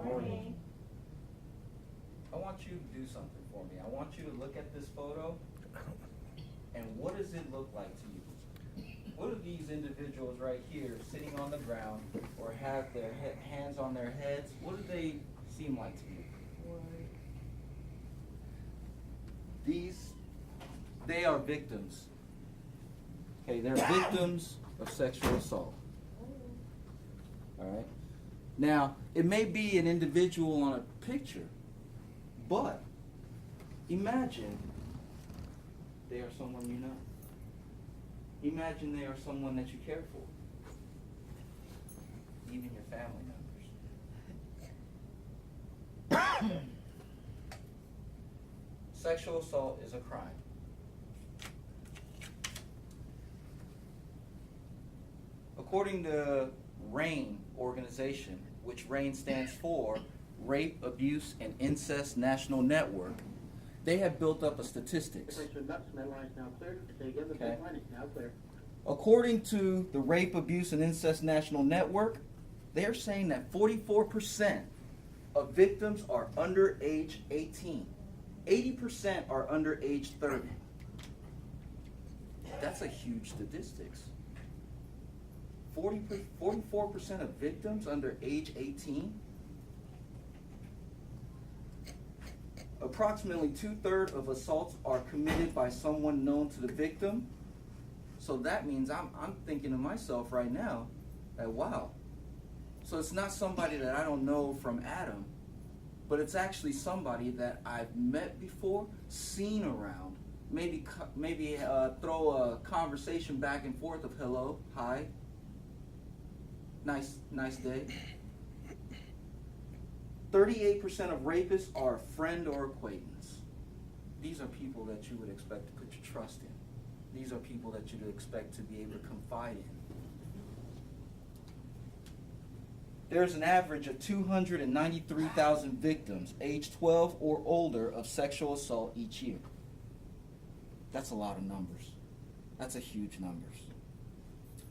Morning. I want you to do something for me. I want you to look at this photo, and what does it look like to you? What are these individuals right here sitting on the ground or have their hands on their heads? What do they seem like to you? They are victims. Okay, they're victims of sexual assault. All right. Now, it may be an individual on a picture, but imagine they are someone you know. Imagine they are someone that you care for. Even your family members. Sexual assault is a crime. According to RAIN organization, which RAIN stands for Rape, Abuse, and Incest National Network, they have built up a statistics. Okay. According to the Rape, Abuse, and Incest National Network, they're saying that 44% of victims are under age 18. 80% are under age 30. That's a huge statistics. 44% of victims under age 18. Approximately 2/3 of assaults are committed by someone known to the victim. So that means I'm thinking to myself right now that, wow. So it's not somebody that I don't know from Adam, but it's actually somebody that I've met before, seen around, maybe throw a conversation back and forth of hello, hi, nice day. 38% of rapists are a friend or acquaintance. These are people that you would expect to put your trust in. These are people that you'd expect to be able to confide in. There's an average of 293,000 victims, age 12 or older, of sexual assault each year. That's a lot of numbers. That's a huge numbers.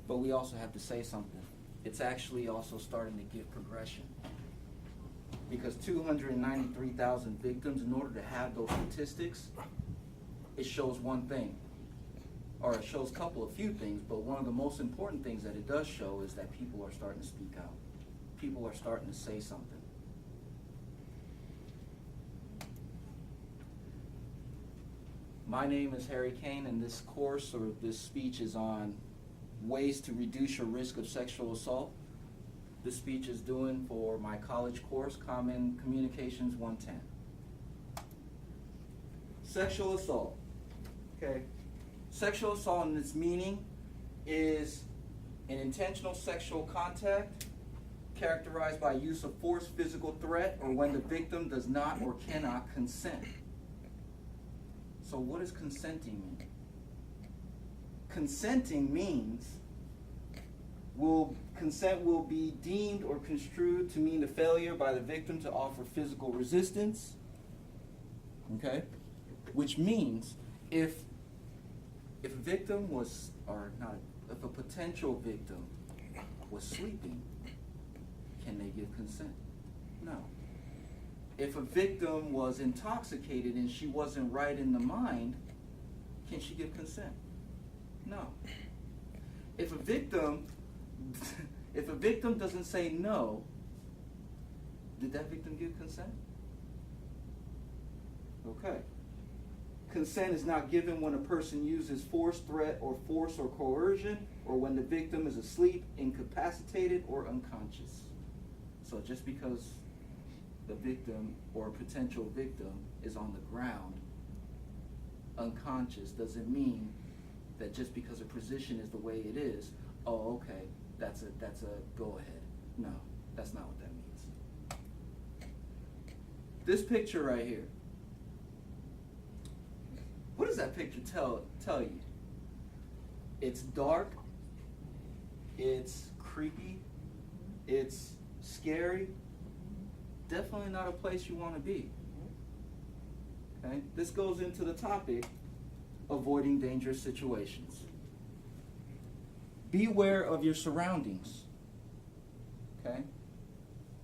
But we also have to say something. It's actually also starting to give progression. Because 293,000 victims, in order to have those statistics, it shows one thing. Or it shows a few things, but one of the most important things that it does show is that people are starting to speak out. People are starting to say something. My name is Harry Kane, and this course or this speech is on ways to reduce your risk of sexual assault. This speech is doing for my college course, Common Communications 110. Sexual assault. Okay. Sexual assault in its meaning is an intentional sexual contact characterized by use of force, physical threat, or when the victim does not or cannot consent. So what does consenting mean? Consenting means consent will be deemed or construed to mean the failure by the victim to offer physical resistance. Okay? Which means if a victim was, or not, if a potential victim was sleeping, can they give consent? No. If a victim was intoxicated and she wasn't right in the mind, can she give consent? No. If a victim doesn't say no, did that victim give consent? Okay. Consent is not given when a person uses force, threat, or force or coercion, or when the victim is asleep, incapacitated, or unconscious. So just because the victim or a potential victim is on the ground unconscious doesn't mean that just because a position is the way it is, oh, okay, that's a go ahead. No, that's not what that means. This picture right here, what does that picture tell you? It's dark, it's creepy, it's scary, definitely not a place you want to be. Okay? This goes into the topic, avoiding dangerous situations. Beware of your surroundings. Okay?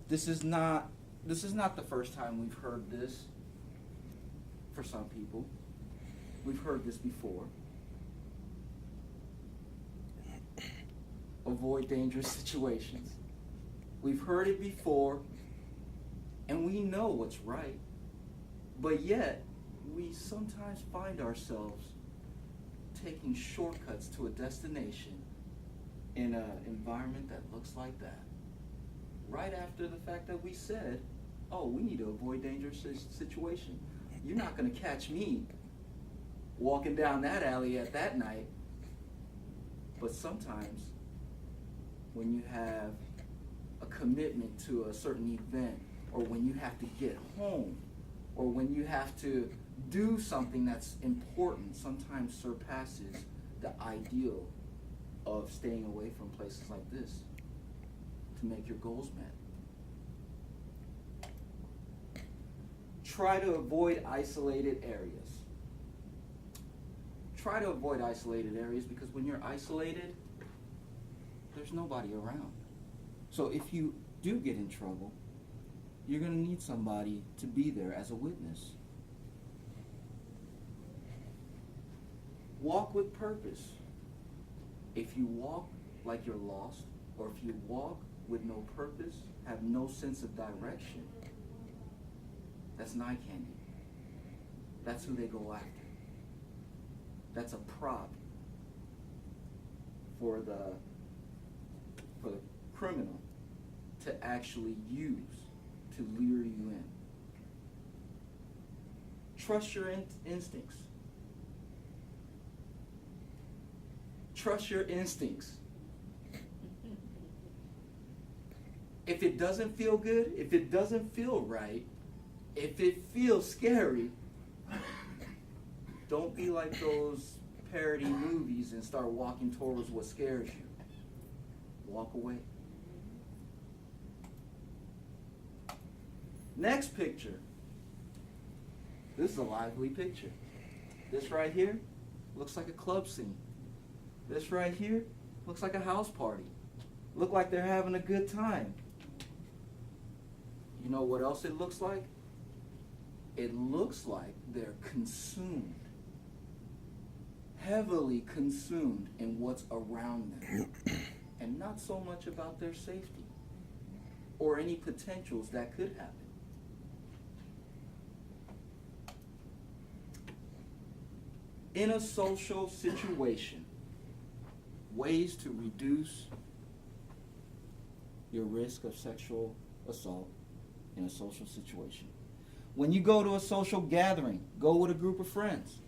This is not This is not the first time we've heard this for some people. We've heard this before. Avoid dangerous situations. We've heard it before, and we know what's right. But yet, we sometimes find ourselves taking shortcuts to a destination in an environment that looks like that. Right after the fact that we said, oh, we need to avoid dangerous situation. You're not going to catch me walking down that alley at that night. But sometimes when you have a commitment to a certain event, or when you have to get home, or when you have to do something that's important, sometimes surpasses the ideal of staying away from places like this to make your goals met. Try to avoid isolated areas. Try to avoid isolated areas because when you're isolated, there's nobody around. So if you do get in trouble, you're going to need somebody to be there as a witness. Walk with purpose. If you walk like you're lost, or if you walk with no purpose, have no sense of direction, that's eye candy. That's who they go after. That's a prop for the criminal to actually use to lure you in. Trust your instincts. Trust your instincts. If it doesn't feel good, if it doesn't feel right, if it feels scary, don't be like those parody movies and start walking towards what scares you. Walk away. Next picture. This is a lively picture. This right here looks like a club scene. This right here looks like a house party. Look like they're having a good time. You know what else it looks like? It looks like they're consumed, heavily consumed in what's around them, and not so much about their safety or any potentials that could happen. In a social situation, ways to reduce your risk of sexual assault in a social situation. When you go to a social gathering, go with a group of friends.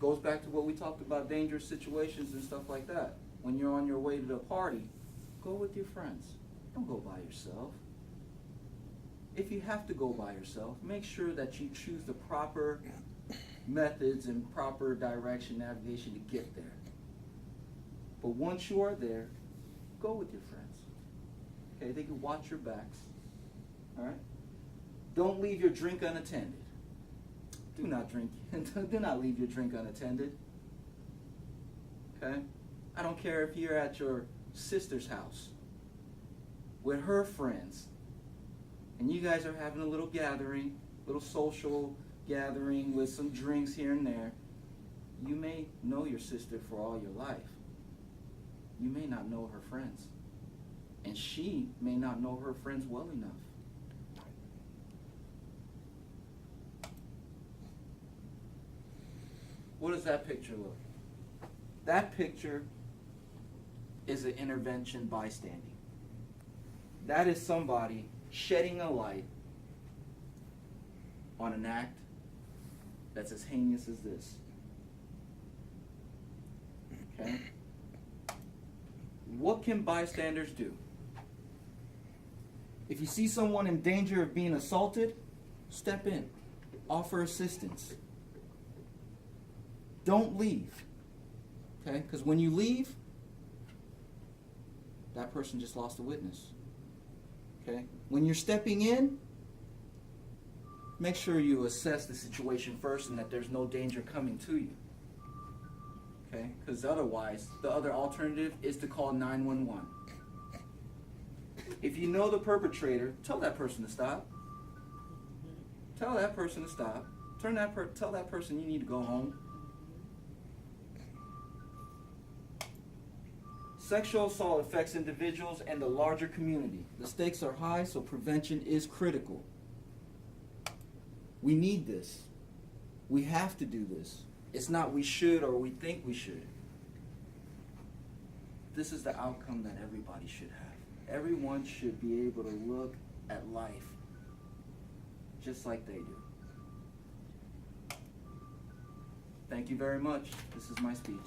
Goes back to what we talked about, dangerous situations and stuff like that. When you're on your way to the party, go with your friends. Don't go by yourself. If you have to go by yourself, make sure that you choose the proper methods and proper direction, navigation to get there. But once you are there, go with your friends. Okay, they can watch your backs. All right? Don't leave your drink unattended. Do not drink. Do not leave your drink unattended. Okay? I don't care if you're at your sister's house with her friends, and you guys are having a little gathering, little social gathering with some drinks here and there. You may know your sister for all your life. You may not know her friends. And she may not know her friends well enough. What does that picture look? That picture is an intervention bystanding. That is somebody shedding a light on an act that's as heinous as this. Okay? What can bystanders do? If you see someone in danger of being assaulted, step in. Offer assistance. Don't leave. Okay? Because when you leave, that person just lost a witness. Okay? When you're stepping in, make sure you assess the situation first and that there's no danger coming to you. Okay? Because otherwise, the other alternative is to call 911. If you know the perpetrator, tell that person to stop. Tell that person to stop. Tell that person you need to go home. Sexual assault affects individuals and the larger community. The stakes are high, so prevention is critical. We need this. We have to do this. It's not we should or we think we should. This is the outcome that everybody should have. Everyone should be able to look at life just like they do. Thank you very much. This is my speech.